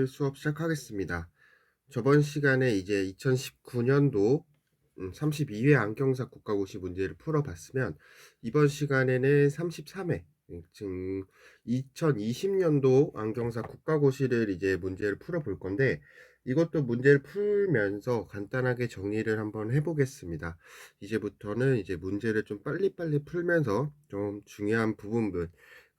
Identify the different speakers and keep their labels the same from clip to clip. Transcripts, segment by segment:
Speaker 1: 수업 시작하겠습니다. 저번 시간에 이제 2019년도 32회 안경사 국가고시 문제를 풀어봤으면 이번 시간에는 33회 지금 2020년도 안경사 국가고시를 이제 문제를 풀어볼 건데 이것도 문제를 풀면서 간단하게 정리를 한번 해보겠습니다. 이제부터는 이제 문제를 좀 빨리빨리 풀면서 좀 중요한 부분들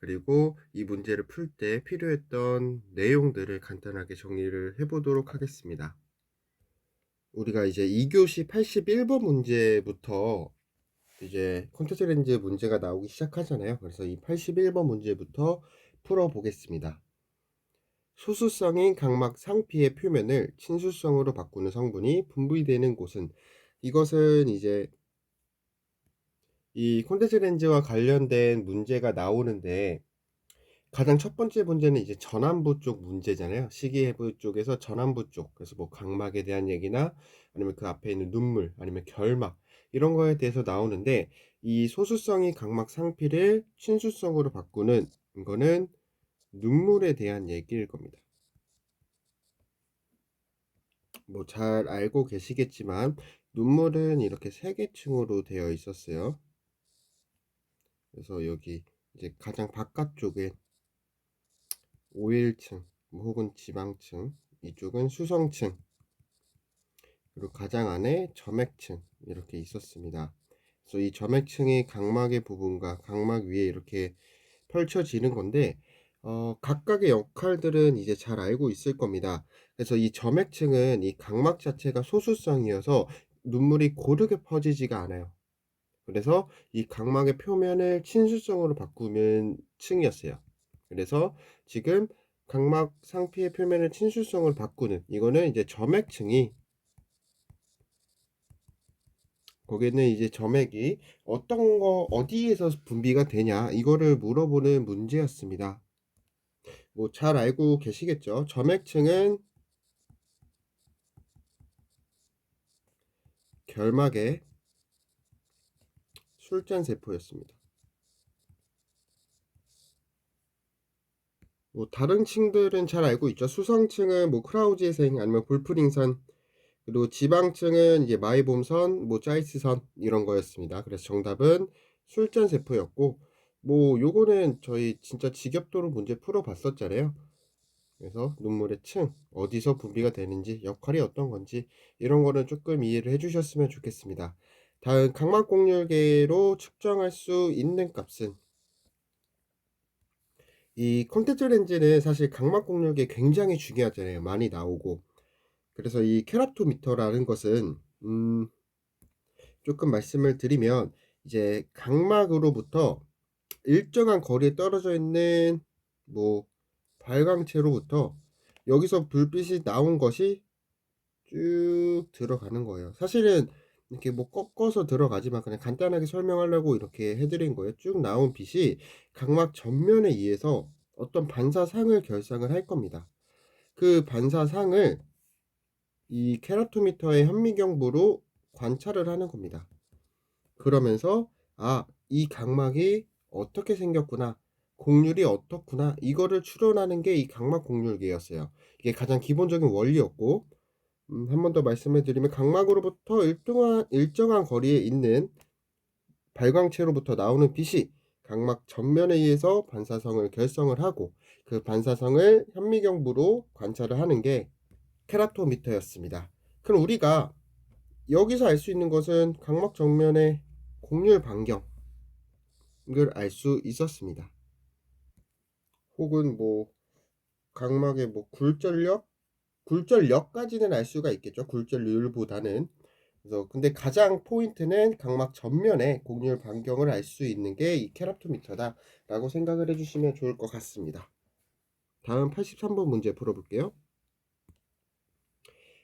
Speaker 1: 그리고 이 문제를 풀 때 필요했던 내용들을 간단하게 정리를 해보도록 하겠습니다. 우리가 이제 2교시 81번 문제부터 이제 콘택트 렌즈 문제가 나오기 시작하잖아요. 그래서 이 81번 문제부터 풀어보겠습니다. 소수성인 각막 상피의 표면을 친수성으로 바꾸는 성분이 분비되는 곳은, 이것은 이제 이 콘택트 렌즈와 관련된 문제가 나오는데 가장 첫 번째 문제는 이제 전완부 쪽 문제잖아요. 시기해부 쪽에서 전완부 쪽, 그래서 뭐 각막에 대한 얘기나 아니면 그 앞에 있는 눈물 아니면 결막 이런 거에 대해서 나오는데, 이 소수성이 각막 상피를 친수성으로 바꾸는 거는 눈물에 대한 얘기일 겁니다. 뭐 잘 알고 계시겠지만 눈물은 이렇게 세 개 층으로 되어 있었어요. 그래서 여기 이제 가장 바깥쪽에 오일층 혹은 지방층, 이쪽은 수성층, 그리고 가장 안에 점액층 이렇게 있었습니다. 그래서 이 점액층이 각막의 부분과 각막 위에 이렇게 펼쳐지는 건데 각각의 역할들은 이제 잘 알고 있을 겁니다. 그래서 이 점액층은 이 각막 자체가 소수성이어서 눈물이 고르게 퍼지지가 않아요. 그래서 이 각막의 표면을 친수성으로 바꾸는 층이었어요. 그래서 지금 각막 상피의 표면을 친수성으로 바꾸는 이거는 이제 점액층이, 거기는 이제 점액이 어떤 거 어디에서 분비가 되냐 이거를 물어보는 문제였습니다. 뭐 잘 알고 계시겠죠? 점액층은 결막의 술잔세포였습니다. 뭐 다른 층들은 잘 알고 있죠. 수성층은 뭐 크라우지에생 아니면 볼프링선, 그리고 지방층은 이제 마이봄선, 뭐 짜이스선 이런 거였습니다. 그래서 정답은 술잔세포였고, 뭐 요거는 저희 진짜 직업도로 문제 풀어봤었잖아요. 그래서 눈물의 층, 어디서 분비가 되는지, 역할이 어떤 건지 이런 거는 조금 이해를 해주셨으면 좋겠습니다. 다음 각막공률계로 측정할 수 있는 값은, 이 콘택트 렌즈는 사실 각막공률계 굉장히 중요하잖아요. 많이 나오고. 그래서 이 케라토미터라는 것은 조금 말씀을 드리면 이제 각막으로부터 일정한 거리에 떨어져 있는 뭐 발광체로부터 여기서 불빛이 나온 것이 쭉 들어가는 거예요. 사실은 이렇게 뭐 꺾어서 들어가지만 그냥 간단하게 설명하려고 이렇게 해드린 거예요. 쭉 나온 빛이 각막 전면에 의해서 어떤 반사상을 결상을 할 겁니다. 그 반사상을 이 케라토미터의 현미경보로 관찰을 하는 겁니다. 그러면서 이 각막이 어떻게 생겼구나, 곡률이 어떻구나, 이거를 추론하는 게 이 각막 곡률계였어요. 이게 가장 기본적인 원리였고, 한 번 더 말씀을 드리면 각막으로부터 일정한 거리에 있는 발광체로부터 나오는 빛이 각막 전면에 의해서 반사성을 결성을 하고 그 반사성을 현미경보로 관찰을 하는 게 케라토미터였습니다. 그럼 우리가 여기서 알 수 있는 것은 각막 정면의 곡률 반경을 알 수 있었습니다. 혹은 뭐 각막의 뭐 굴절력까지는 알 수가 있겠죠. 굴절률보다는. 그래서 근데 가장 포인트는 각막 전면의 곡률 반경을 알 수 있는 게 이 케라토미터다라고 생각을 해주시면 좋을 것 같습니다. 다음 83번 문제 풀어볼게요.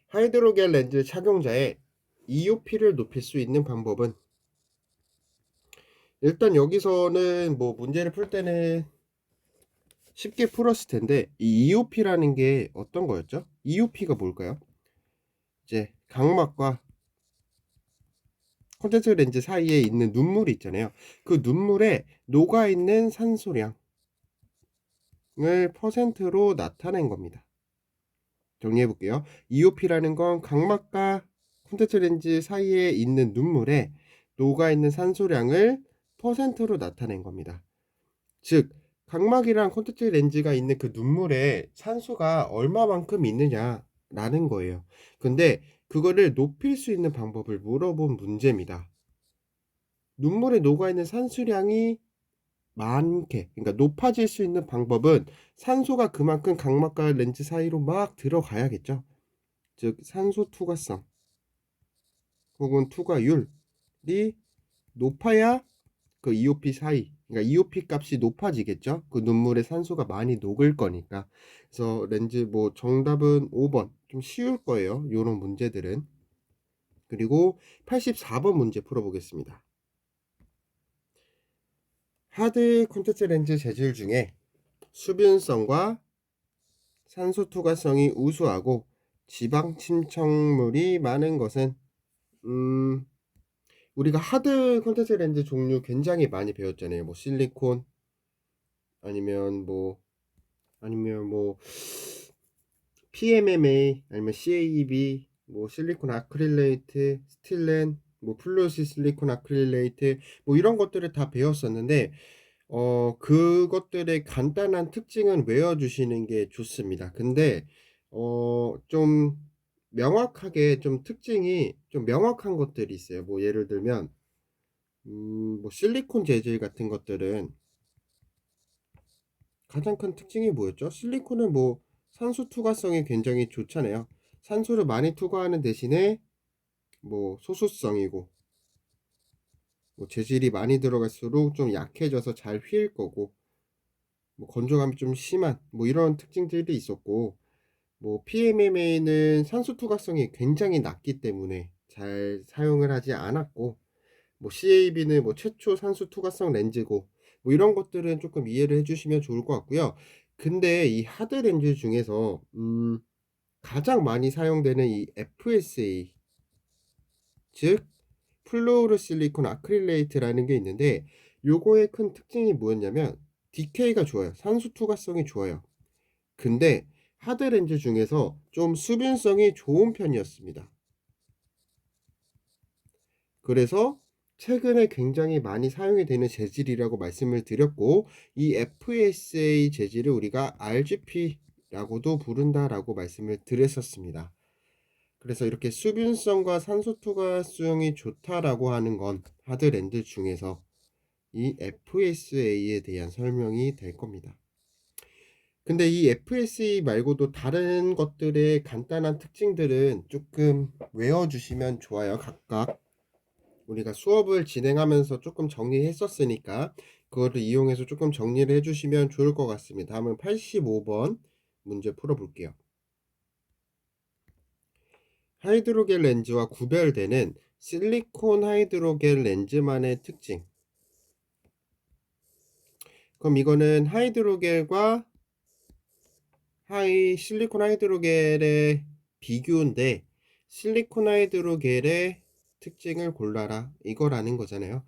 Speaker 1: 하이드로겔 렌즈 착용자의 EOP를 높일 수 있는 방법은, 일단 여기서는 뭐 문제를 풀 때는 쉽게 풀었을 텐데 이 EOP라는 게 어떤 거였죠? EOP가 뭘까요? 이제 각막과 콘택트 렌즈 사이에 있는 눈물이 있잖아요. 그 눈물에 녹아있는 산소량을 퍼센트로 나타낸 겁니다. 정리해 볼게요. EOP라는 건 각막과 콘택트 렌즈 사이에 있는 눈물에 녹아있는 산소량을 퍼센트로 나타낸 겁니다. 즉 각막이랑 콘택트 렌즈가 있는 그 눈물에 산소가 얼마만큼 있느냐라는 거예요. 근데 그거를 높일 수 있는 방법을 물어본 문제입니다. 눈물에 녹아있는 산소량이 많게, 그러니까 높아질 수 있는 방법은 산소가 그만큼 각막과 렌즈 사이로 막 들어가야겠죠. 즉 산소 투과성 혹은 투과율이 높아야 그 EOP 사이, 그러니까 EOP 값이 높아지겠죠. 그 눈물에 산소가 많이 녹을 거니까. 그래서 렌즈 뭐 정답은 5번. 좀 쉬울 거예요, 요런 문제들은. 그리고 84번 문제 풀어보겠습니다. 하드 콘택트 렌즈 재질 중에 수변성과 산소 투과성이 우수하고 지방 침착물이 많은 것은 우리가 하드 콘택트 렌즈 종류 굉장히 많이 배웠잖아요. 뭐 실리콘 아니면 뭐 PMMA 아니면 CAEB 뭐 실리콘 아크릴레이트 스틸렌 뭐 플루시 실리콘 아크릴레이트 뭐 이런 것들을 다 배웠었는데 그것들의 간단한 특징은 외워주시는 게 좋습니다. 근데 좀 명확하게 좀 특징이 좀 명확한 것들이 있어요. 뭐 예를 들면 뭐 실리콘 재질 같은 것들은 가장 큰 특징이 뭐였죠? 실리콘은 뭐 산소 투과성이 굉장히 좋잖아요. 산소를 많이 투과하는 대신에 뭐 소수성이고 뭐 재질이 많이 들어갈수록 좀 약해져서 잘 휘일 거고 뭐 건조감이 좀 심한 뭐 이런 특징들이 있었고, 뭐 PMMA는 산소 투과성이 굉장히 낮기 때문에 잘 사용을 하지 않았고, 뭐 CAB는 뭐 최초 산소 투과성 렌즈고 뭐 이런 것들은 조금 이해를 해주시면 좋을 것 같고요. 근데 이 하드 렌즈 중에서 가장 많이 사용되는 이 FSA, 즉 플루오르실리콘 아크릴레이트라는 게 있는데, 요거의 큰 특징이 뭐였냐면 DK가 좋아요. 산소 투과성이 좋아요. 근데 하드 렌즈 중에서 좀 수분성이 좋은 편이었습니다. 그래서 최근에 굉장히 많이 사용이 되는 재질이라고 말씀을 드렸고, 이 FSA 재질을 우리가 RGP라고도 부른다라고 말씀을 드렸었습니다. 그래서 이렇게 수분성과 산소 투과성이 좋다라고 하는 건 하드 렌즈 중에서 이 FSA에 대한 설명이 될 겁니다. 근데 이 FSA 말고도 다른 것들의 간단한 특징들은 조금 외워주시면 좋아요. 각각 우리가 수업을 진행하면서 조금 정리했었으니까 그거를 이용해서 조금 정리를 해주시면 좋을 것 같습니다. 다음은 85번 문제 풀어볼게요. 하이드로겔 렌즈와 구별되는 실리콘 하이드로겔 렌즈만의 특징. 그럼 이거는 하이드로겔과 실리콘 하이드로겔의 비교인데, 실리콘 하이드로겔의 특징을 골라라 이거라는 거잖아요.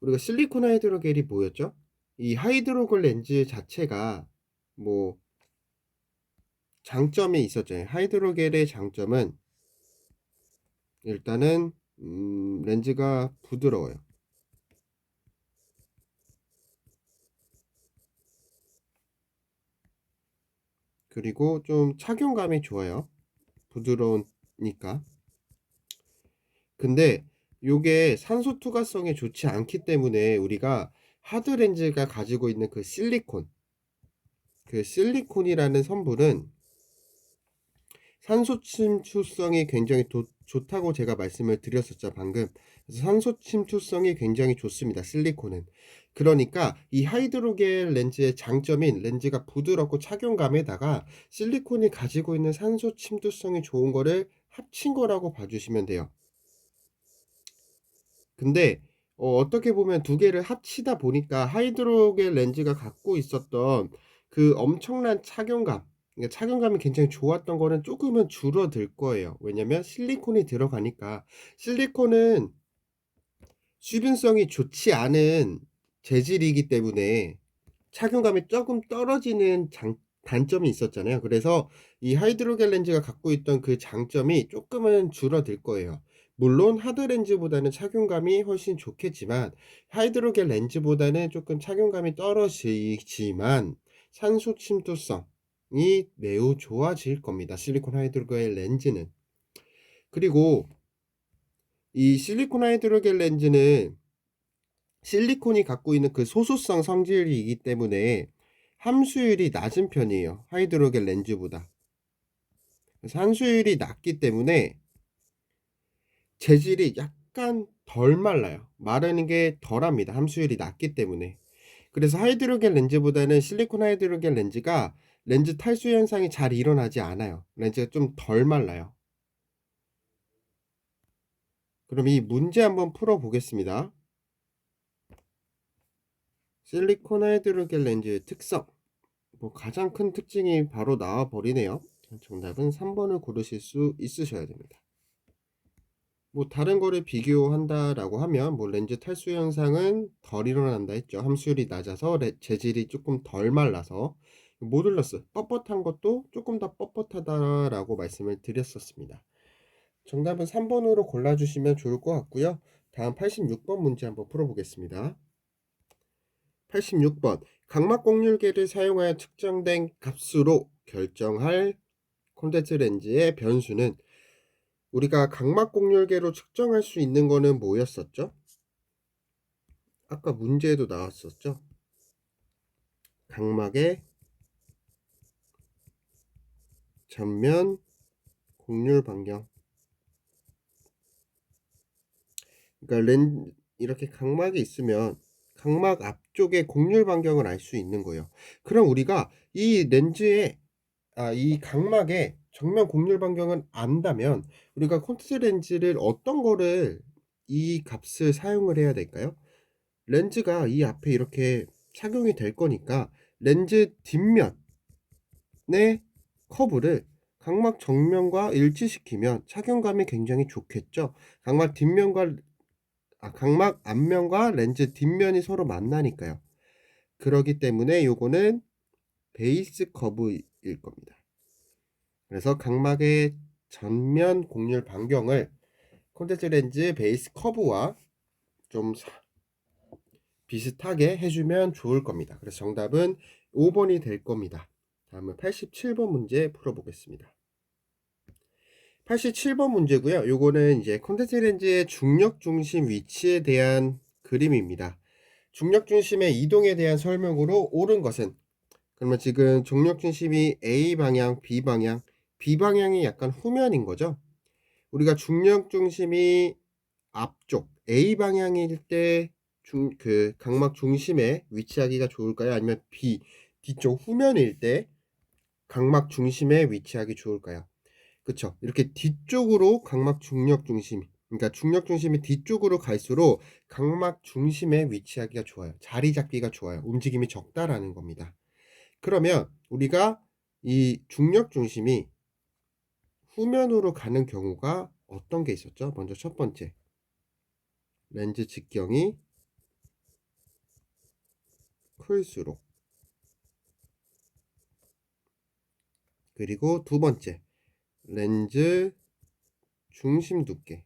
Speaker 1: 우리가 실리콘 하이드로겔이 뭐였죠? 이 하이드로겔 렌즈 자체가 뭐 장점이 있었잖아요. 하이드로겔의 장점은 일단은 렌즈가 부드러워요. 그리고 좀 착용감이 좋아요. 부드러우니까. 근데 요게 산소 투과성이 좋지 않기 때문에 우리가 하드 렌즈가 가지고 있는 그 실리콘이라는 성분은 산소 침투성이 굉장히 좋다고 제가 말씀을 드렸었죠, 방금. 그래서 산소 침투성이 굉장히 좋습니다, 실리콘은. 그러니까 이 하이드로겔 렌즈의 장점인 렌즈가 부드럽고 착용감에다가 실리콘이 가지고 있는 산소 침투성이 좋은 거를 합친 거라고 봐주시면 돼요. 근데 어떻게 보면 두 개를 합치다 보니까 하이드로겔 렌즈가 갖고 있었던 그 엄청난 착용감, 그러니까 착용감이 굉장히 좋았던 거는 조금은 줄어들 거예요. 왜냐면 실리콘이 들어가니까. 실리콘은 수분성이 좋지 않은 재질이기 때문에 착용감이 조금 떨어지는 단점이 있었잖아요. 그래서 이 하이드로겔 렌즈가 갖고 있던 그 장점이 쪼끔은 줄어들 거예요. 물론 하드 렌즈보다는 착용감이 훨씬 좋겠지만 하이드로겔 렌즈보다는 쪼끔 착용감이 떨어지지만 산소 침투성이 매우 좋아질 겁니다, 실리콘 하이드로겔 렌즈는. 그리고 이 실리콘 하이드로겔 렌즈는 실리콘이 갖고 있는 그 소수성 성질이기 때문에 함수율이 낮은 편이에요, 하이드로겔 렌즈보다. 그래서 함수율이 낮기 때문에 재질이 약간 덜 말라요. 마르는 게 덜합니다, 함수율이 낮기 때문에. 그래서 하이드로겔 렌즈보다는 실리콘 하이드로겔 렌즈가 렌즈 탈수 현상이 잘 일어나지 않아요. 렌즈가 좀 덜 말라요. 그럼 이 문제 한번 풀어 보겠습니다. 실리콘 하이드로겔 렌즈의 특성, 가장 큰 특징이 바로 나와 버리네요. 정답은 3번을 고르실 수 있으셔야 됩니다. 다른 거를 비교한다라고 하면 렌즈 탈수 현상은 덜 일어난다 했죠. 함수율이 낮아서 재질이 조금 덜 말라서. 모듈러스 뻣뻣한 것도 조금 더 뻣뻣하다라고 말씀을 드렸었습니다. 정답은 3번으로 골라주시면 좋을 것 같고요. 다음 86번 문제 한번 풀어보겠습니다. 86번 각막 곡률계를 사용하여 측정된 값으로 결정할 콘택트 렌즈의 변수는, 우리가 각막 곡률계로 측정할 수 있는 거는 뭐였었죠? 아까 문제에도 나왔었죠? 각막의 전면 곡률 반경. 그러니까 이렇게 각막이 있으면 각막 앞쪽의 곡률 반경을 알 수 있는 거예요. 그럼 우리가 이 렌즈의 이 각막의 정면 곡률 반경을 안다면 우리가 콘택트 렌즈를 어떤 거를 이 값을 사용을 해야 될까요? 렌즈가 이 앞에 이렇게 착용이 될 거니까 렌즈 뒷면의 커브를 각막 정면과 일치시키면 착용감이 굉장히 좋겠죠. 각막 앞면과 렌즈 뒷면이 서로 만나니까요. 그러기 때문에 요거는 베이스 커브일 겁니다. 그래서 각막의 전면 곡률 반경을 콘택트 렌즈 베이스 커브와 좀 비슷하게 해주면 좋을 겁니다. 그래서 정답은 5번이 될 겁니다. 다음은 87번 문제 풀어보겠습니다. 87번 문제고요. 요거는 이제 콘택트 렌즈의 중력 중심 위치에 대한 그림입니다. 중력 중심의 이동에 대한 설명으로 옳은 것은, 그러면 지금 중력 중심이 A 방향, B 방향, B 방향이 약간 후면인 거죠. 우리가 중력 중심이 앞쪽 A 방향일 때 그 각막 중심에 위치하기가 좋을까요? 아니면 B 뒤쪽 후면일 때 각막 중심에 위치하기 좋을까요? 그쵸? 이렇게 뒤쪽으로 각막 중력 중심, 그러니까 중력 중심이 뒤쪽으로 갈수록 각막 중심에 위치하기가 좋아요. 자리 잡기가 좋아요. 움직임이 적다라는 겁니다. 그러면 우리가 이 중력 중심이 후면으로 가는 경우가 어떤 게 있었죠? 먼저 첫 번째, 렌즈 직경이 클수록, 그리고 두 번째, 렌즈 중심 두께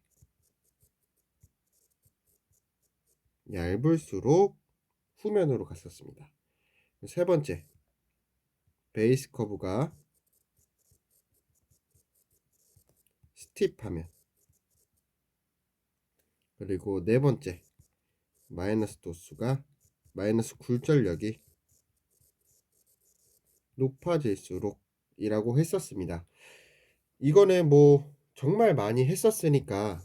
Speaker 1: 얇을수록 후면으로 갔었습니다. 세 번째, 베이스 커브가 스팁하면, 그리고 네 번째, 마이너스 도수가 마이너스 굴절력이 높아질수록 이라고 했었습니다. 이거는 정말 많이 했었으니까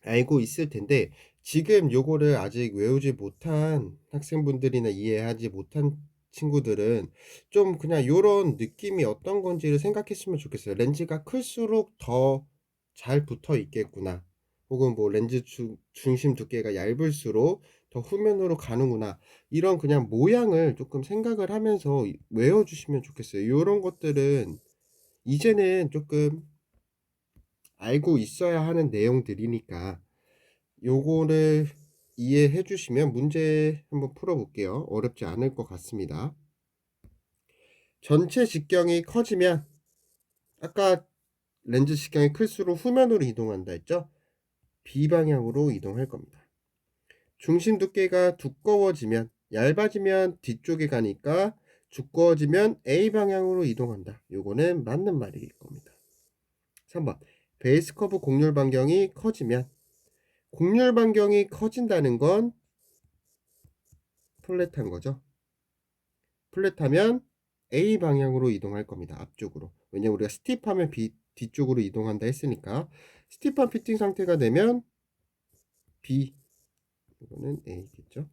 Speaker 1: 알고 있을 텐데, 지금 요거를 아직 외우지 못한 학생분들이나 이해하지 못한 친구들은 좀 그냥 요런 느낌이 어떤 건지를 생각했으면 좋겠어요. 렌즈가 클수록 더 잘 붙어 있겠구나, 혹은 렌즈 중심 두께가 얇을수록 더 후면으로 가는구나, 이런 그냥 모양을 조금 생각을 하면서 외워주시면 좋겠어요. 요런 것들은 이제는 조금 알고 있어야 하는 내용들이니까 요거를 이해해 주시면 문제 한번 풀어 볼게요. 어렵지 않을 것 같습니다. 전체 직경이 커지면 아까 렌즈 직경이 클수록 후면으로 이동한다 했죠? B방향으로 이동할 겁니다. 중심 두께가 두꺼워지면 얇아지면 뒤쪽에 가니까 두꺼워지면 A방향으로 이동한다. 요거는 맞는 말일 겁니다. 3번 베이스 커브 곡률 반경이 커지면 곡률 반경이 커진다는 건 플랫한 거죠. 플랫하면 A 방향으로 이동할 겁니다. 앞쪽으로. 왜냐면 우리가 스티프하면 뒤쪽으로 이동한다 했으니까 스티프한 피팅 상태가 되면 B, 이거는 A겠죠.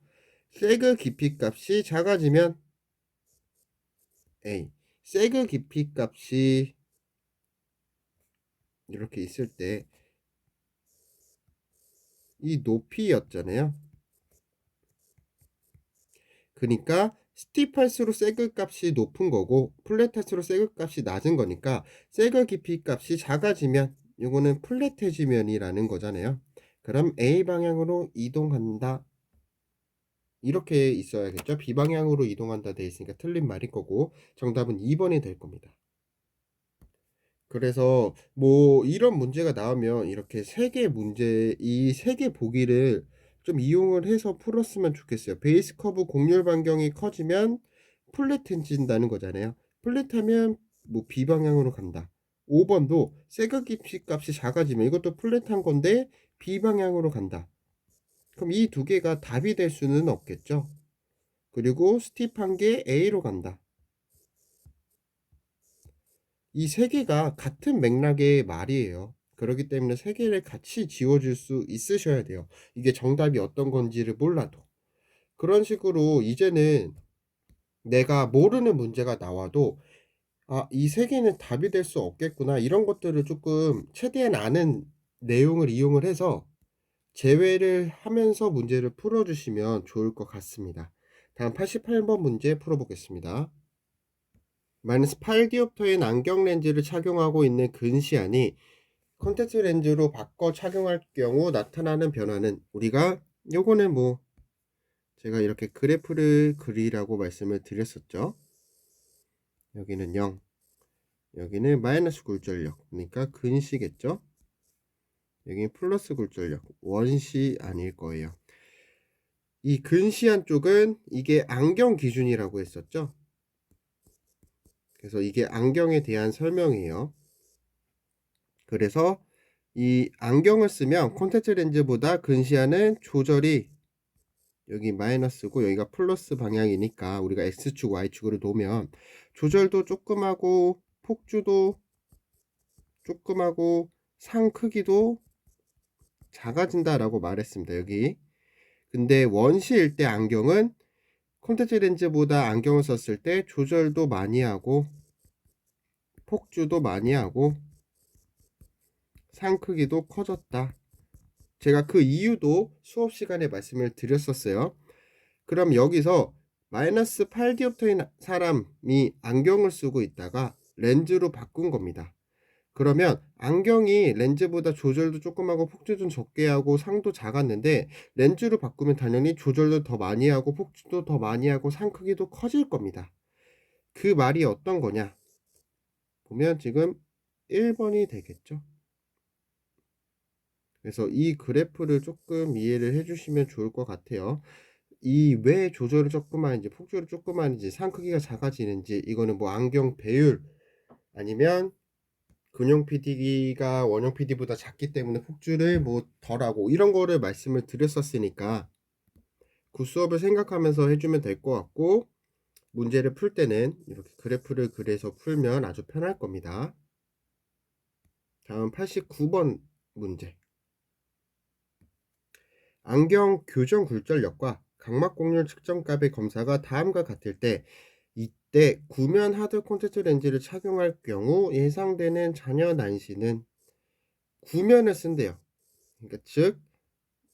Speaker 1: 세그 깊이 값이 작아지면 A. 세그 깊이 값이 이렇게 있을 때 이 높이였잖아요. 그러니까 스티프할수록 세그 값이 높은 거고 플랫할수록 세그 값이 낮은 거니까 세그 깊이 값이 작아지면 이거는 플랫해지면이라는 거잖아요. 그럼 A 방향으로 이동한다. 이렇게 있어야겠죠. B 방향으로 이동한다 돼 있으니까 틀린 말일 거고 정답은 2번이 될 겁니다. 그래서 뭐 이런 문제가 나오면 이렇게 세 개 문제, 이 세 개 보기를 좀 이용을 해서 풀었으면 좋겠어요. 베이스 커브 곡률 반경이 커지면 플랫해진다는 거잖아요. 플랫하면 뭐 B 방향으로 간다. 5번도 세그 깊이 값이 작아지면 이것도 플랫한 건데 B 방향으로 간다. 그럼 이 두 개가 답이 될 수는 없겠죠. 그리고 스팁한 게 A로 간다. 이 세 개가 같은 맥락의 말이에요. 그렇기 때문에 세 개를 같이 지워줄 수 있으셔야 돼요. 이게 정답이 어떤 건지를 몰라도. 그런 식으로 이제는 내가 모르는 문제가 나와도 이 세 개는 답이 될 수 없겠구나. 이런 것들을 조금 최대한 아는 내용을 이용을 해서 제외를 하면서 문제를 풀어주시면 좋을 것 같습니다. 다음 88번 문제 풀어보겠습니다. 마이너스 8디옵터인 안경 렌즈를 착용하고 있는 근시안이 콘택트 렌즈로 바꿔 착용할 경우 나타나는 변화는 우리가 요거는 뭐 제가 이렇게 그래프를 그리라고 말씀을 드렸었죠. 여기는 0, 여기는 마이너스 굴절력, 그러니까 근시겠죠. 여기는 플러스 굴절력, 원시 아닐 거예요. 이 근시안 쪽은 이게 안경 기준이라고 했었죠. 그래서 이게 안경에 대한 설명이에요. 그래서 이 안경을 쓰면 콘택트 렌즈보다 근시안은 조절이 여기 마이너스고 여기가 플러스 방향이니까 우리가 X축 Y축으로 놓으면 조절도 조금하고 폭주도 조금하고 상 크기도 작아진다라고 말했습니다. 여기 근데 원시일 때 안경은 콘택트 렌즈보다 안경을 썼을 때 조절도 많이 하고 폭주도 많이 하고 상 크기도 커졌다. 제가 그 이유도 수업 시간에 말씀을 드렸었어요. 그럼 여기서 마이너스 8디옵터인 사람이 안경을 쓰고 있다가 렌즈로 바꾼 겁니다. 그러면 안경이 렌즈보다 조절도 조금 하고 폭주도 적게 하고 상도 작았는데 렌즈로 바꾸면 당연히 조절도 더 많이 하고 폭주도 더 많이 하고 상 크기도 커질 겁니다. 그 말이 어떤 거냐? 보면 지금 1번이 되겠죠. 그래서 이 그래프를 조금 이해를 해주시면 좋을 것 같아요. 이 왜 조절을 조금 하는지 폭주를 조금 하는지 상 크기가 작아지는지 이거는 뭐 안경 배율 아니면 근용 PD가 원형 PD보다 작기 때문에 폭주를 뭐 덜하고 이런 거를 말씀을 드렸었으니까 그 수업을 생각하면서 해주면 될 것 같고 문제를 풀 때는 이렇게 그래프를 그려서 풀면 아주 편할 겁니다. 다음 89번 문제. 안경 교정 굴절력과 각막 곡률 측정값의 검사가 다음과 같을 때 이때 구면 하드 콘택트 렌즈를 착용할 경우 예상되는 잔여 난시는 구면을 쓴대요. 그러니까 즉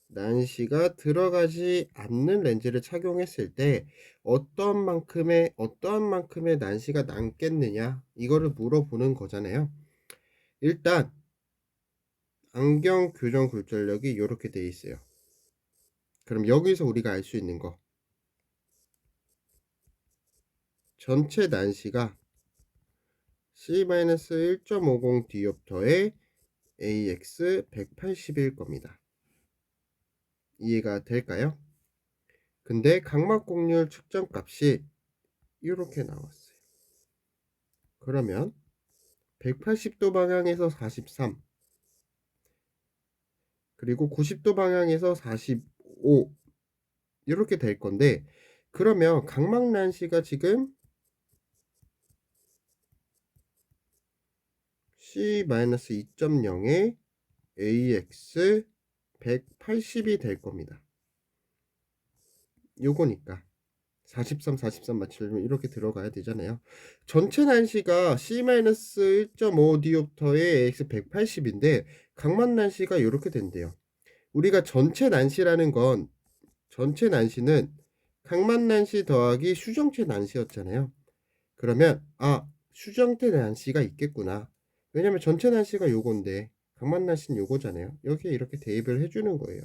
Speaker 1: 난시가 들어가지 않는 렌즈를 착용했을 때 어떠한 만큼의 난시가 남겠느냐 이거를 물어보는 거잖아요. 일단 안경 교정 굴절력이 이렇게 돼 있어요. 그럼 여기서 우리가 알 수 있는 거 전체 난시가 C-1.50 디옵터의 AX 180일 겁니다. 이해가 될까요? 근데 각막 곡률 측정 값이 이렇게 나왔어요. 그러면 180도 방향에서 43, 그리고 90도 방향에서 45 이렇게 될 건데, 그러면 각막 난시가 지금 C-2.0에 AX 180이 될 겁니다. 요거니까 43, 43 맞추려면 이렇게 들어가야 되잖아요. 전체 난시가 C-1.5 디옵터의 AX 180인데 각막 난시가 이렇게 된대요. 우리가 전체 난시라는 건, 전체 난시는 각막 난시 더하기 수정체 난시였잖아요. 그러면 수정체 난시가 있겠구나. 왜냐면 전체 난시가 요건데 각막 난시는 요거잖아요. 여기에 이렇게 대입을 해주는 거예요.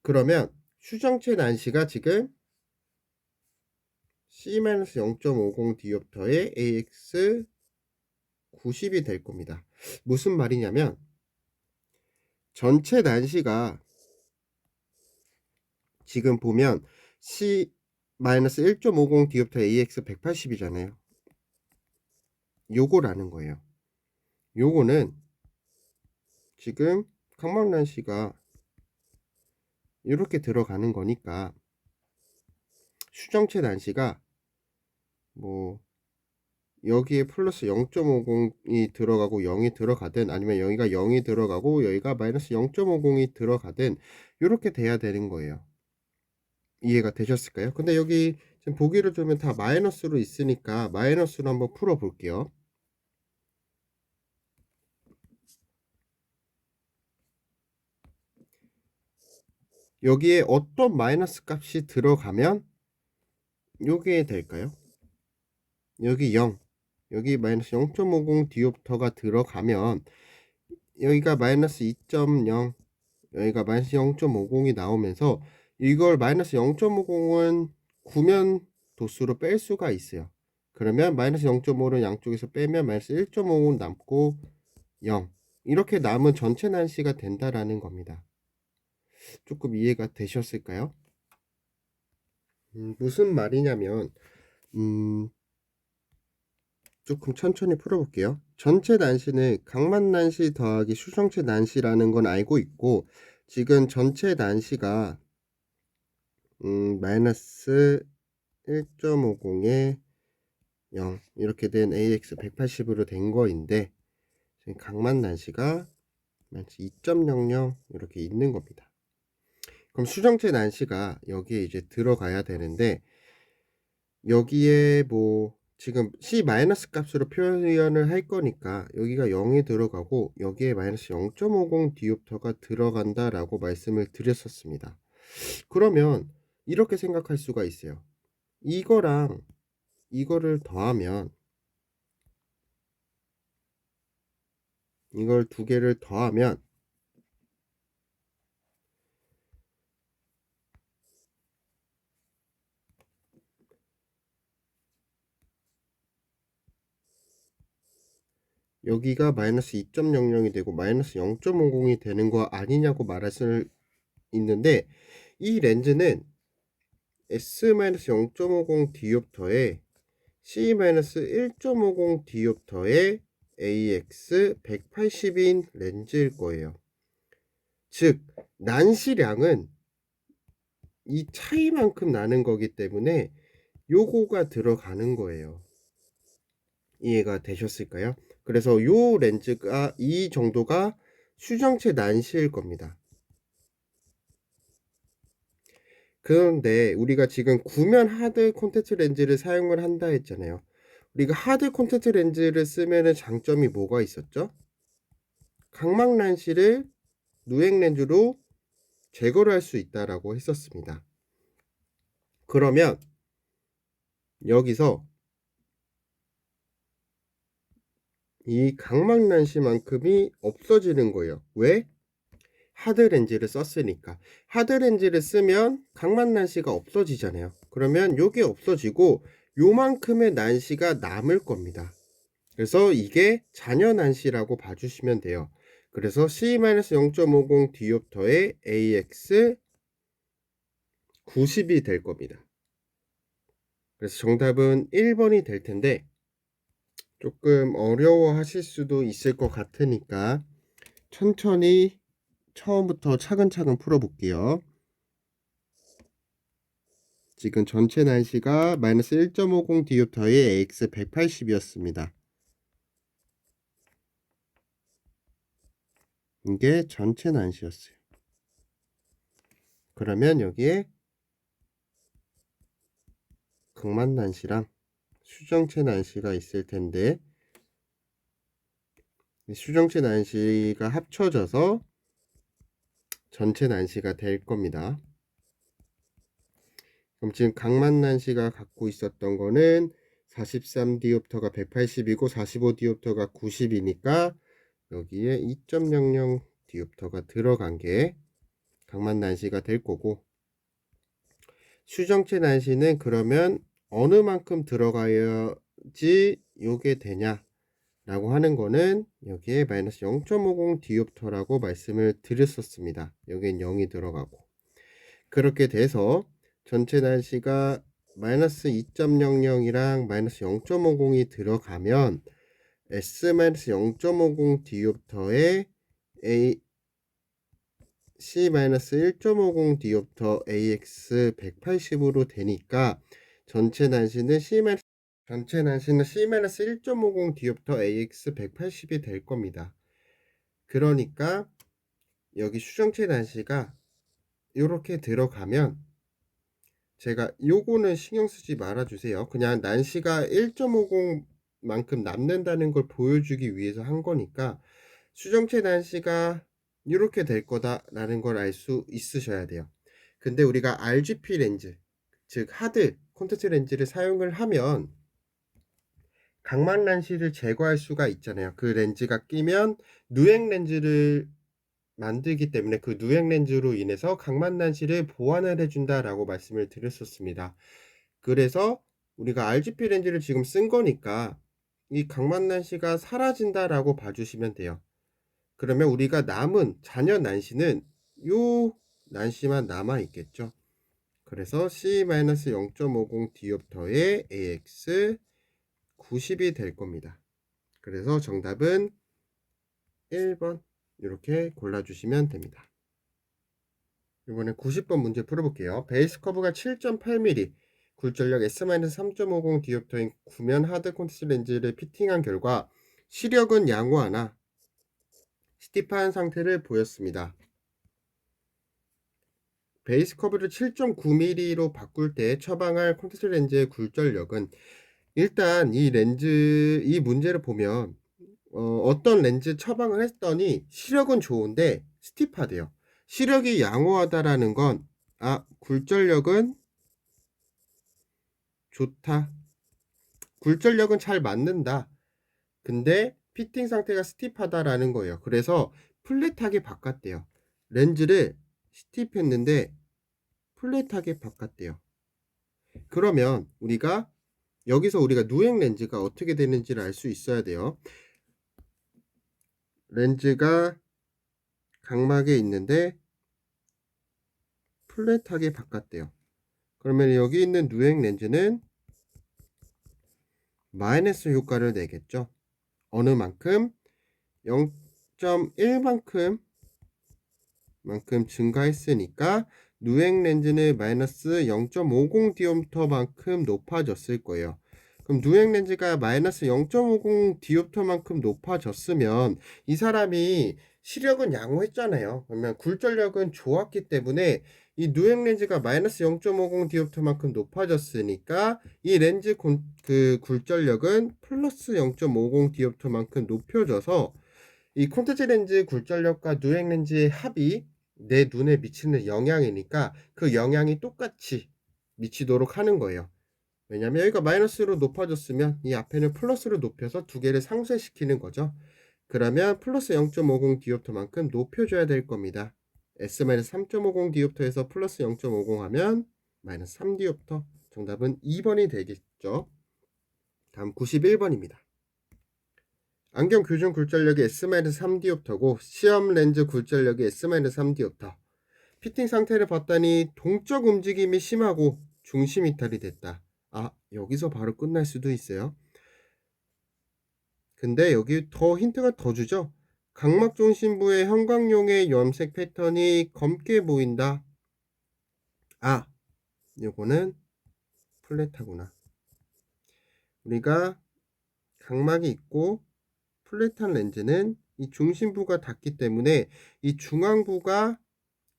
Speaker 1: 그러면 수정체 난시가 지금 C-0.50 디옵터의 AX 90이 될 겁니다. 무슨 말이냐면 전체 난시가 지금 보면 C-1.50 디옵터 AX 180이잖아요. 요거라는 거예요. 요거는 지금 각막 난시가 이렇게 들어가는 거니까 수정체 난시가 뭐 여기에 플러스 0.50이 들어가고 0이 들어가든, 아니면 여기가 0이 들어가고 여기가 마이너스 0.50이 들어가든 이렇게 돼야 되는 거예요. 이해가 되셨을까요? 근데 여기 지금 보기를 두면 다 마이너스로 있으니까 마이너스로 한번 풀어 볼게요. 여기에 어떤 마이너스 값이 들어가면 요게 될까요? 여기 0, 여기 마이너스 0.50 디옵터가 들어가면 여기가 마이너스 2.0, 여기가 마이너스 0.50이 나오면서 이걸 마이너스 0.50은 구면 도수로 뺄 수가 있어요. 그러면 마이너스 0.5를 양쪽에서 빼면 마이너스 1.50 남고 0, 이렇게 남은 전체 난시가 된다라는 겁니다. 조금 이해가 되셨을까요? 무슨 말이냐면 조금 천천히 풀어볼게요. 전체 난시는 각막 난시 더하기 수정체 난시라는 건 알고 있고, 지금 전체 난시가 마이너스 1.50에 0 이렇게 된 AX 180으로 된 거인데, 지금 각막 난시가 마이너스 2.00 이렇게 있는 겁니다. 그럼 수정체 난시가 여기에 이제 들어가야 되는데, 여기에 뭐 지금 C 마이너스 값으로 표현을 할 거니까 여기가 0이 들어가고 여기에 마이너스 0.50 디옵터가 들어간다 라고 말씀을 드렸었습니다. 그러면 이렇게 생각할 수가 있어요. 이거랑 이거를 더하면, 이걸 두 개를 더하면 여기가 마이너스 2.00이 되고 마이너스 0.50이 되는 거 아니냐고 말할 수 있는데, 이 렌즈는 S-0.50 디옵터에 C-1.50 디옵터의 AX 180인 렌즈일 거예요. 즉 난시량은 이 차이만큼 나는 거기 때문에 요거가 들어가는 거예요. 이해가 되셨을까요? 그래서 요 렌즈가 이 정도가 수정체 난시일 겁니다. 그런데 우리가 지금 구면 하드 콘택트 렌즈를 사용을 한다 했잖아요. 우리가 하드 콘택트 렌즈를 쓰면은 장점이 뭐가 있었죠? 각막 난시를 누액 렌즈로 제거를 할 수 있다라고 했었습니다. 그러면 여기서 이 각막 난시만큼이 없어지는 거예요. 왜? 하드 렌즈를 썼으니까. 하드 렌즈를 쓰면 각막 난시가 없어지잖아요. 그러면 요게 없어지고 요만큼의 난시가 남을 겁니다. 그래서 이게 잔여 난시라고 봐주시면 돼요. 그래서 C-0.50 디옵터의 AX 90이 될 겁니다. 그래서 정답은 1번이 될 텐데 조금 어려워 하실 수도 있을 것 같으니까 천천히 처음부터 차근차근 풀어볼게요. 지금 전체 난시가 마이너스 1.50 디옵터의 AX 180이었습니다. 이게 전체 난시였어요. 그러면 여기에 극만 난시랑 수정체 난시가 있을 텐데 수정체 난시가 합쳐져서 전체 난시가 될 겁니다. 그럼 지금 강만 난시가 갖고 있었던 거는 43 디옵터가 180이고 45 디옵터가 90이니까 여기에 2.00 디옵터가 들어간 게 강만 난시가 될 거고, 수정체 난시는 그러면 어느 만큼 들어가야지 요게 되냐 라고 하는 거는 여기에 마이너스 0.50 디옵터라고 말씀을 드렸었습니다. 여기엔 0이 들어가고, 그렇게 돼서 전체 난시가 마이너스 2.00이랑 마이너스 0.50이 들어가면 S-0.50 디옵터의 C-1.50 디옵터 AX 180으로 되니까 전체 난시는 C-1.50 디옵터 AX 180이 될 겁니다. 그러니까 여기 수정체 난시가 이렇게 들어가면 제가 요거는 신경 쓰지 말아 주세요. 그냥 난시가 1.50 만큼 남는다는 걸 보여주기 위해서 한 거니까 수정체 난시가 이렇게 될 거다라는 걸 알 수 있으셔야 돼요. 근데 우리가 RGP 렌즈, 즉 하드 콘택트 렌즈를 사용을 하면 각막 난시를 제거할 수가 있잖아요. 그 렌즈가 끼면 누액 렌즈를 만들기 때문에 그 누액 렌즈로 인해서 각막 난시를 보완을 해준다라고 말씀을 드렸었습니다. 그래서 우리가 RGP 렌즈를 지금 쓴 거니까 이 각막 난시가 사라진다라고 봐주시면 돼요. 그러면 우리가 남은 잔여 난시는 요 난시만 남아 있겠죠. 그래서 C-0.50 디옵터의 AX 90이 될 겁니다. 그래서 정답은 1번 이렇게 골라주시면 됩니다. 이번에 90번 문제 풀어볼게요. 베이스 커브가 7.8mm, 굴절력 S-3.50 디옵터인 구면 하드 콘택트 렌즈를 피팅한 결과 시력은 양호하나 스티프한 상태를 보였습니다. 베이스 커브를 7.9mm로 바꿀 때 처방할 콘택트 렌즈의 굴절력은, 일단 이 문제를 보면 어떤 렌즈 처방을 했더니 시력은 좋은데 스티프하대요. 시력이 양호하다라는 건 굴절력은 좋다, 굴절력은 잘 맞는다, 근데 피팅 상태가 스티프하다라는 거예요. 그래서 플랫하게 바꿨대요. 렌즈를 스티프했는데 플랫하게 바꿨대요. 그러면 여기서 우리가 누액 렌즈가 어떻게 되는지를 알 수 있어야 돼요. 렌즈가 각막에 있는데 플랫하게 바꿨대요. 그러면 여기 있는 누액 렌즈는 마이너스 효과를 내겠죠. 어느 만큼? 0.1만큼 증가했으니까 누액 렌즈는 마이너스 0.50 디옵터만큼 높아졌을 거예요. 그럼 누액 렌즈가 마이너스 0.50 디옵터만큼 높아졌으면 이 사람이 시력은 양호했잖아요. 그러면 굴절력은 좋았기 때문에 이 누액 렌즈가 마이너스 0.50 디옵터만큼 높아졌으니까 이 렌즈 굴절력은 플러스 0.50 디옵터만큼 높여져서 이 콘택트 렌즈 굴절력과 누액 렌즈의 합이 내 눈에 미치는 영향이니까 그 영향이 똑같이 미치도록 하는 거예요. 왜냐면 여기가 마이너스로 높아졌으면 이 앞에는 플러스로 높여서 두 개를 상쇄시키는 거죠. 그러면 플러스 0.50 디옵터만큼 높여줘야 될 겁니다. S-3.50 디옵터에서 플러스 0.50 하면 마이너스 3 디옵터. 정답은 2번이 들었죠. 다음 91번입니다. 안경 교정 굴절력이 S-3디옵터고 시험 렌즈 굴절력이 S-3디옵터. 피팅 상태를 봤더니 동적 움직임이 심하고 중심 이탈이 됐다. 여기서 바로 끝날 수도 있어요. 근데 여기 더 힌트가 더 주죠. 각막 중심부의 형광용의 염색 패턴이 검게 보인다. 요거는 플랫하구나. 우리가 각막이 있고 플랫한 렌즈는 이 중심부가 닿기 때문에 이 중앙부가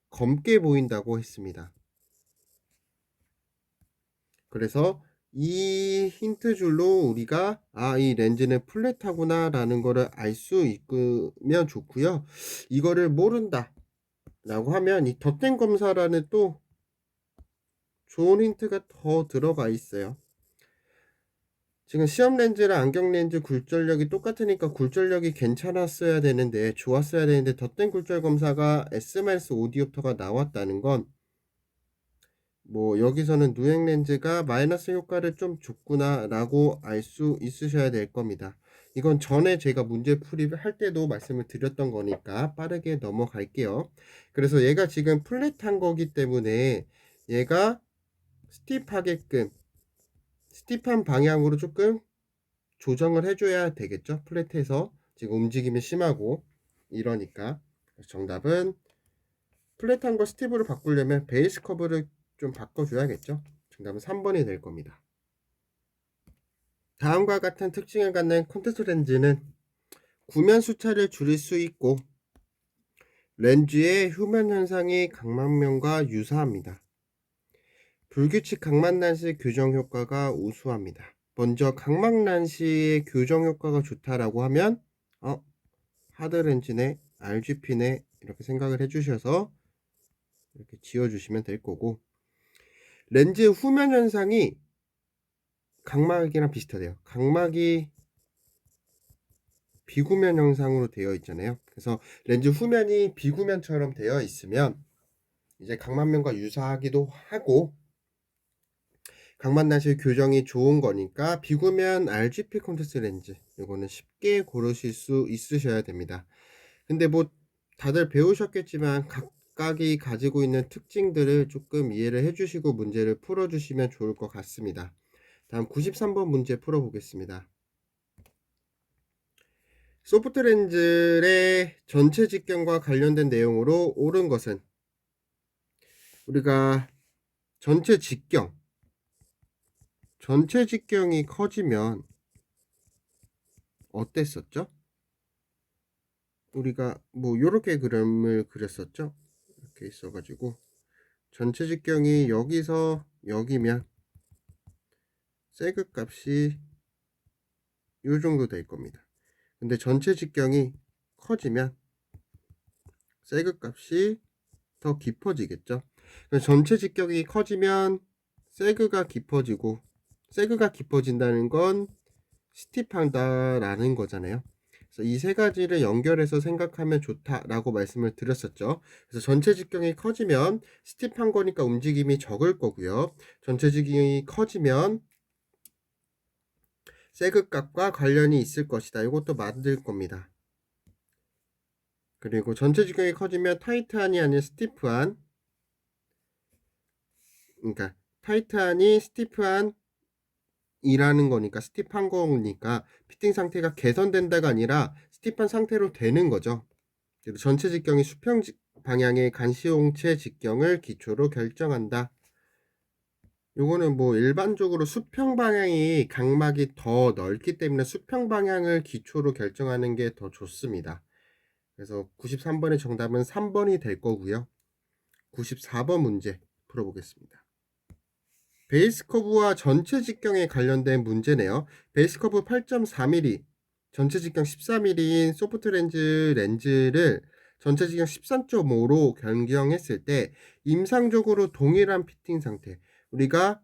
Speaker 1: 검게 보인다고 했습니다. 그래서 이 힌트 줄로 우리가 이 렌즈는 플랫하구나 라는 거를 알 수 있으면 좋고요. 이거를 모른다 라고 하면 이 덧댄 검사라는 또 좋은 힌트가 더 들어가 있어요. 지금 시험 렌즈랑 안경 렌즈 굴절력이 똑같으니까 굴절력이 괜찮았어야 되는데 좋았어야 되는데 덧댄 굴절 검사가 S-5디옵터가 나왔다는 건 뭐 여기서는 누행 렌즈가 마이너스 효과를 좀 줬구나 라고 알 수 있으셔야 될 겁니다. 이건 전에 제가 문제풀이를 할 때도 말씀을 드렸던 거니까 빠르게 넘어갈게요. 그래서 얘가 지금 플랫한 거기 때문에 얘가 스티프한 방향으로 조금 조정을 해줘야 되겠죠. 플랫해서 지금 움직임이 심하고 이러니까. 정답은 플랫한 거 스티브로 바꾸려면 베이스 커브를 좀 바꿔줘야겠죠. 정답은 3번이 될 겁니다. 다음과 같은 특징을 갖는 콘택트 렌즈는 구면 수차를 줄일 수 있고 렌즈의 휴면 현상이 각막면과 유사합니다. 불규칙 각막 난시 교정 효과가 우수합니다. 먼저 각막 난시의 교정 효과가 좋다라고 하면 하드 렌즈네, RGP네 이렇게 생각을 해주셔서 이렇게 지어주시면 될 거고, 렌즈 후면 현상이 각막이랑 비슷하대요. 각막이 비구면 형상으로 되어 있잖아요. 그래서 렌즈 후면이 비구면처럼 되어 있으면 이제 각막면과 유사하기도 하고 각막 난시 교정이 좋은 거니까 비구면 RGP 콘택트 렌즈 이거는 쉽게 고르실 수 있으셔야 됩니다. 근데 뭐 다들 배우셨겠지만 각각이 가지고 있는 특징들을 조금 이해를 해주시고 문제를 풀어주시면 좋을 것 같습니다. 다음 93번 문제 풀어보겠습니다. 소프트 렌즈의 전체 직경과 관련된 내용으로 옳은 것은 우리가 전체 직경이 커지면 어땠었죠? 우리가 뭐 요렇게 그림을 그렸었죠? 이렇게 있어가지고 전체 직경이 여기서 여기면 세그 값이 요 정도 될 겁니다. 근데 전체 직경이 커지면 세그 값이 더 깊어지겠죠. 전체 직경이 커지면 세그가 깊어진다는 건 스티프하다라는 거잖아요. 그래서 이 세 가지를 연결해서 생각하면 좋다라고 말씀을 드렸었죠. 그래서 전체 직경이 커지면 스티프한 거니까 움직임이 적을 거고요. 전체 직경이 커지면 세그 값과 관련이 있을 것이다. 이것도 맞을 겁니다. 그리고 전체 직경이 커지면 타이트한이 아닌 스티프한, 그러니까 타이트한이 스티프한 이라는 거니까 스티프한 거니까 피팅 상태가 개선된다가 아니라 스티프한 상태로 되는 거죠. 그래서 전체 직경이 수평 방향의 간시용체 직경을 기초로 결정한다. 요거는 뭐 일반적으로 수평 방향이 각막이 더 넓기 때문에 수평 방향을 기초로 결정하는 게 더 좋습니다. 그래서 93번의 정답은 3번이 될 거고요. 94번 문제 풀어보겠습니다. 베이스 커브와 전체 직경에 관련된 문제네요. 베이스 커브 8.4mm, 전체 직경 14mm인 소프트 렌즈를 전체 직경 13.5로 변경했을 때 임상적으로 동일한 피팅 상태, 우리가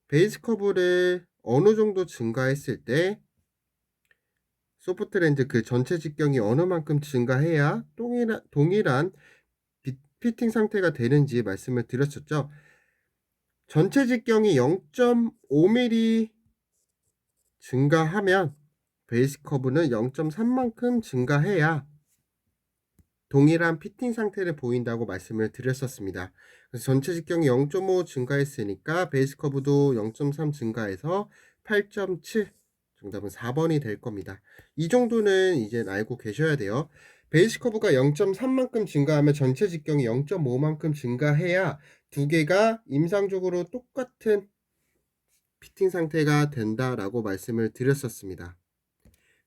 Speaker 1: 베이스 커브를 어느 정도 증가했을 때 소프트 렌즈 그 전체 직경이 어느 만큼 증가해야 동일한 피팅 상태가 되는지 말씀을 드렸었죠. 전체 직경이 0.5mm 증가하면 베이스 커브는 0.3만큼 증가해야 동일한 피팅 상태를 보인다고 말씀을 드렸었습니다. 그래서 전체 직경이 0.5 증가했으니까 베이스 커브도 0.3 증가해서 8.7, 정답은 4번이 될 겁니다. 이 정도는 이제 알고 계셔야 돼요. 베이스 커브가 0.3만큼 증가하면 전체 직경이 0.5만큼 증가해야 두 개가 임상적으로 똑같은 피팅 상태가 된다라고 말씀을 드렸었습니다.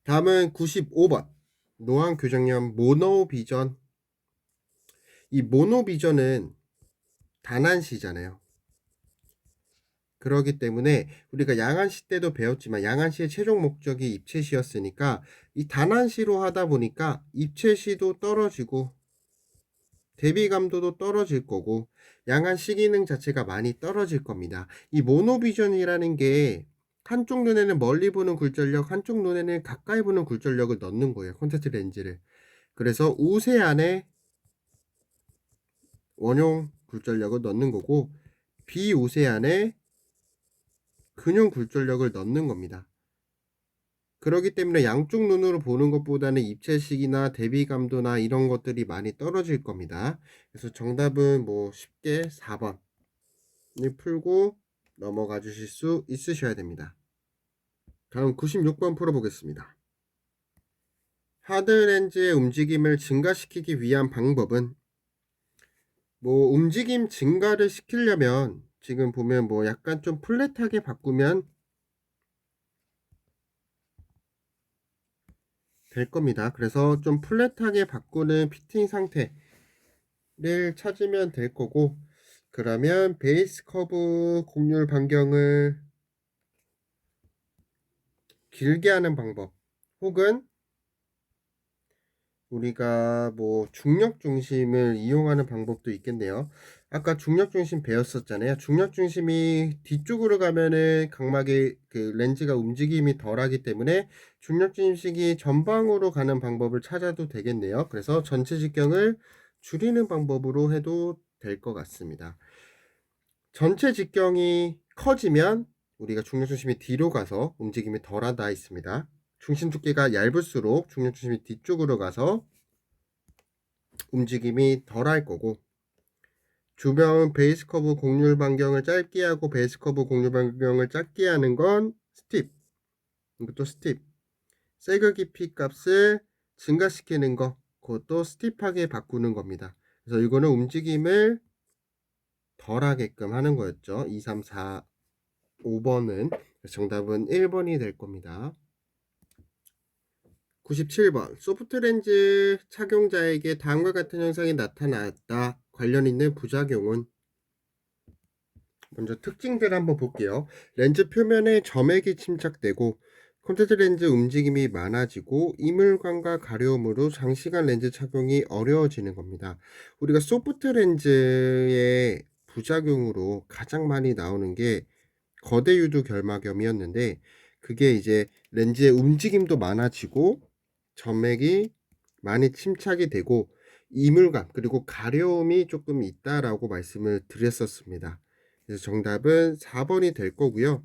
Speaker 1: 다음은 95번 노안 교정염 모노비전. 이 모노비전은 단한시잖아요. 그러기 때문에 우리가 양한시 때도 배웠지만 양한시의 최종 목적이 입체시였으니까 이 단한시로 하다 보니까 입체시도 떨어지고 대비감도도 떨어질 거고 양한시 기능 자체가 많이 떨어질 겁니다. 이 모노비전이라는 게 한쪽 눈에는 멀리 보는 굴절력, 한쪽 눈에는 가까이 보는 굴절력을 넣는 거예요. 콘택트 렌즈를. 그래서 우세안에 원용 굴절력을 넣는 거고 비우세안에 근용 굴절력을 넣는 겁니다. 그렇기 때문에 양쪽 눈으로 보는 것보다는 입체식이나 대비감도나 이런 것들이 많이 떨어질 겁니다. 그래서 정답은 뭐 쉽게 4번을 풀고 넘어가 주실 수 있으셔야 됩니다. 다음 96번 풀어보겠습니다. 하드렌즈의 움직임을 증가시키기 위한 방법은 뭐 움직임 증가를 시키려면 지금 보면 뭐 약간 좀 플랫하게 바꾸면 될 겁니다. 그래서 좀 플랫하게 바꾸는 피팅 상태를 찾으면 될 거고, 그러면 베이스 커브 곡률 반경을 길게 하는 방법, 혹은 우리가 뭐 중력 중심을 이용하는 방법도 있겠네요. 아까 중력 중심 배웠었잖아요. 중력 중심이 뒤쪽으로 가면은 각막의 그 렌즈가 움직임이 덜하기 때문에 중력 중심이 전방으로 가는 방법을 찾아도 되겠네요. 그래서 전체 직경을 줄이는 방법으로 해도 될 것 같습니다. 전체 직경이 커지면 우리가 중력 중심이 뒤로 가서 움직임이 덜하다 있습니다. 중심 두께가 얇을수록 중력 중심이 뒤쪽으로 가서 움직임이 덜할 거고, 주변 베이스 커브 곡률 반경을 짧게 하고 베이스 커브 곡률 반경을 짧게 하는 건 스팁, 이것도 스팁. 세그 깊이 값을 증가시키는 거, 그것도 스팁하게 바꾸는 겁니다. 그래서 이거는 움직임을 덜 하게끔 하는 거였죠. 2, 3, 4, 5번은 정답은 1번이 될 겁니다. 97번 소프트 렌즈 착용자에게 다음과 같은 현상이 나타났다. 관련 있는 부작용은? 먼저 특징들 한번 볼게요. 렌즈 표면에 점액이 침착되고 콘택트 렌즈 움직임이 많아지고 이물감과 가려움으로 장시간 렌즈 착용이 어려워지는 겁니다. 우리가 소프트 렌즈의 부작용으로 가장 많이 나오는 게 거대 유두 결막염이었는데, 그게 이제 렌즈의 움직임도 많아지고 점액이 많이 침착이 되고 이물감 그리고 가려움이 조금 있다라고 말씀을 드렸었습니다. 그래서 정답은 4번이 될 거고요.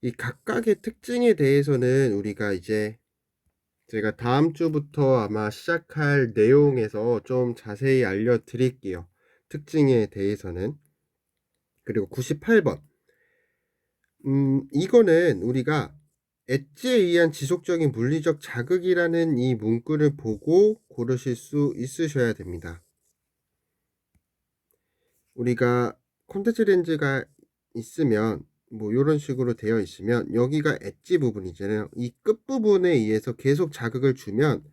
Speaker 1: 이 각각의 특징에 대해서는 우리가 이제 제가 다음 주부터 아마 시작할 내용에서 좀 자세히 알려드릴게요. 특징에 대해서는. 그리고 98번 이거는 우리가 엣지에 의한 지속적인 물리적 자극이라는 이 문구를 보고 고르실 수 있으셔야 됩니다. 우리가 콘택트 렌즈가 있으면 뭐 이런 식으로 되어 있으면 여기가 엣지 부분이잖아요. 이 끝부분에 의해서 계속 자극을 주면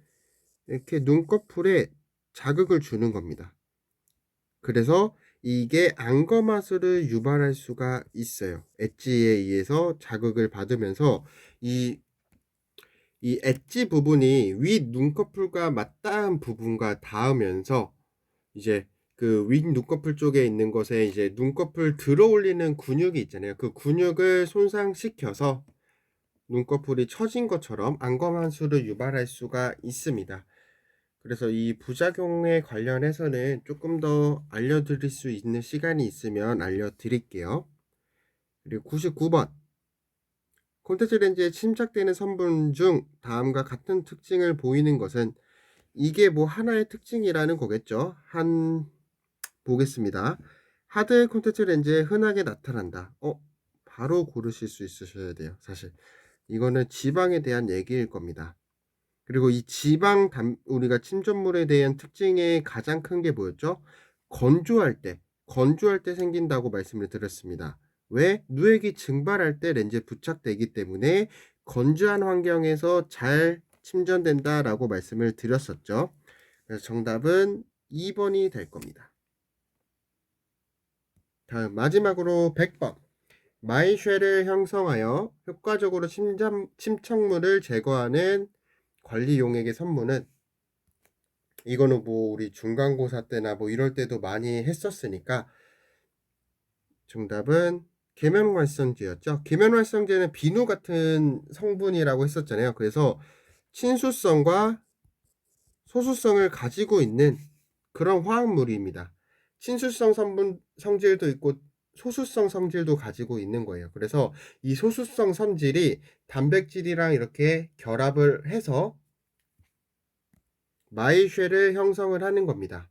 Speaker 1: 이렇게 눈꺼풀에 자극을 주는 겁니다. 그래서 이게 안검하수를 유발할 수가 있어요. 엣지에 의해서 자극을 받으면서 이 엣지 부분이 윗 눈꺼풀과 맞닿은 부분과 닿으면서 이제 그 윗 눈꺼풀 쪽에 있는 것에 이제 눈꺼풀 들어 올리는 근육이 있잖아요. 그 근육을 손상시켜서 눈꺼풀이 처진 것처럼 안검하수를 유발할 수가 있습니다. 그래서 이 부작용에 관련해서는 조금 더 알려드릴 수 있는 시간이 있으면 알려드릴게요. 그리고 99번 콘택트 렌즈에 침착되는 성분 중 다음과 같은 특징을 보이는 것은 이게 뭐 하나의 특징이라는 거겠죠. 보겠습니다. 하드 콘택트 렌즈에 흔하게 나타난다. 바로 고르실 수 있으셔야 돼요. 사실 이거는 지방에 대한 얘기일 겁니다. 그리고 이 우리가 침전물에 대한 특징의 가장 큰 게 뭐였죠? 건조할 때 생긴다고 말씀을 드렸습니다. 왜? 누액이 증발할 때 렌즈에 부착되기 때문에 건조한 환경에서 잘 침전된다라고 말씀을 드렸었죠. 그래서 정답은 2번이 될 겁니다. 다음 마지막으로 100번. 마이쉘을 형성하여 효과적으로 침착물을 제거하는 관리 용액의 선물은, 이거는 뭐 우리 중간고사 때나 뭐 이럴 때도 많이 했었으니까 정답은 계면활성제였죠. 계면활성제는 비누 같은 성분이라고 했었잖아요. 그래서 친수성과 소수성을 가지고 있는 그런 화학물입니다. 친수성 성질도 있고 소수성 성질도 가지고 있는 거예요. 그래서 이 소수성 성질이 단백질이랑 이렇게 결합을 해서 마이쉘을 형성을 하는 겁니다.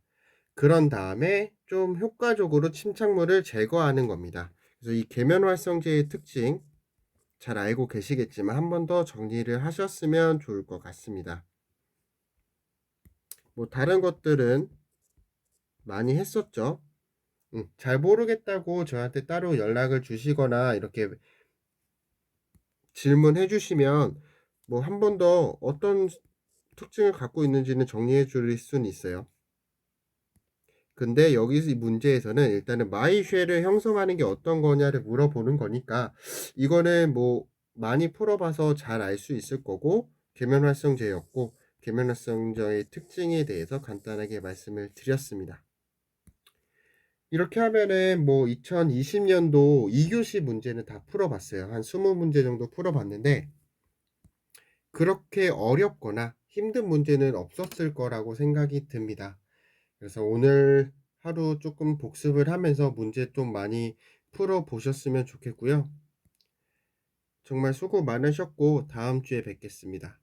Speaker 1: 그런 다음에 좀 효과적으로 침착물을 제거하는 겁니다. 그래서 이 계면활성제의 특징 잘 알고 계시겠지만 한 번 더 정리를 하셨으면 좋을 것 같습니다. 뭐 다른 것들은 많이 했었죠. 잘 모르겠다고 저한테 따로 연락을 주시거나 이렇게 질문해 주시면 뭐 한 번 더 어떤 특징을 갖고 있는지는 정리해 줄 수는 있어요. 근데 여기서 이 문제에서는 일단은 마이쉘을 형성하는 게 어떤 거냐를 물어보는 거니까 이거는 뭐 많이 풀어봐서 잘 알 수 있을 거고, 계면활성제였고 계면활성제의 특징에 대해서 간단하게 말씀을 드렸습니다. 이렇게 하면은 뭐 2020년도 2교시 문제는 다 풀어봤어요. 한 20문제 정도 풀어봤는데 그렇게 어렵거나 힘든 문제는 없었을 거라고 생각이 듭니다. 그래서 오늘 하루 조금 복습을 하면서 문제 좀 많이 풀어 보셨으면 좋겠고요. 정말 수고 많으셨고 다음 주에 뵙겠습니다.